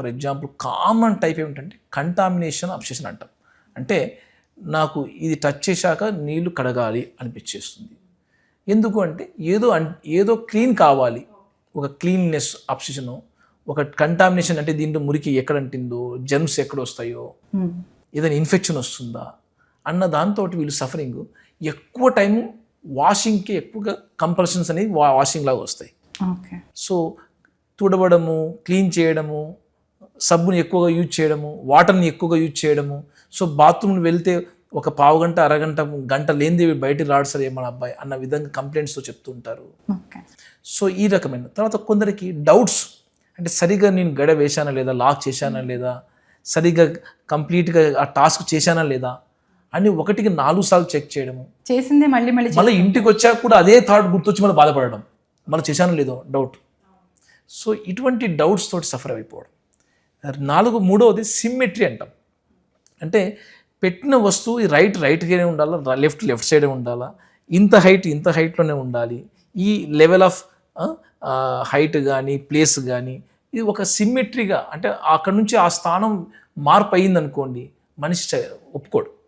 For example common type ఏమిటంటే contamination obsession అంటాం. అంటే నాకు ఇది టచ్ చేశాక నీళ్లు కడగాలి అనిపించేస్తుంది. ఎందుకు అంటే ఏదో క్లీన్ కావాలి, ఒక క్లీన్నెస్ అబ్సెషను, ఒక కంటామినేషన్ అంటే దీంట్లో మురికి ఎక్కడ అంటిందో, జర్మ్స్ ఎక్కడ వస్తాయో, ఏదైనా ఇన్ఫెక్షన్ వస్తుందా అన్న దాంతో వీళ్ళు సఫరింగ్. ఎక్కువ టైము వాషింగ్కి ఎక్కువగా కంపల్షన్స్ అనేవి వాషింగ్ లాగా వస్తాయి. సో తుడవడము, క్లీన్ చేయడము, సబ్బుని ఎక్కువగా యూజ్ చేయడము, వాటర్ని ఎక్కువగా యూజ్ చేయడము. సో బాత్రూమ్ని వెళ్తే ఒక పావు గంట, అరగంట, గంట లేనిది బయటికి రాడు సార్ మన అబ్బాయి అన్న విధంగా కంప్లైంట్స్తో చెప్తుంటారు. సో ఈ రకమైన తర్వాత కొందరికి డౌట్స్, అంటే సరిగా నేను గడ వేశానా లేదా, లాక్ చేశానా లేదా, సరిగా కంప్లీట్గా ఆ టాస్క్ చేశానా లేదా అని 1కి 4 సార్లు చెక్ చేయడము, చేసిందే మళ్ళీ ఇంటికి వచ్చాక కూడా అదే థాట్ గుర్తొచ్చి మళ్ళీ బాధపడడం, మళ్ళీ చేశానో లేదో డౌట్. సో ఇటువంటి డౌట్స్ తోటి సఫర్ అయిపోవడం. మూడవది సిమ్మెట్రీ అంటాం. అంటే పెట్టిన వస్తువు రైట్గానే ఉండాలా, లెఫ్ట్ సైడే ఉండాలా, ఇంత హైట్లోనే ఉండాలి, ఈ లెవెల్ ఆఫ్ హైట్ కానీ ప్లేస్ కానీ ఇది ఒక సిమ్మెట్రీగా, అంటే అక్కడ నుంచి ఆ స్థానం మార్పు అయ్యిందనుకోండి మనిషి ఒప్పుకోడు.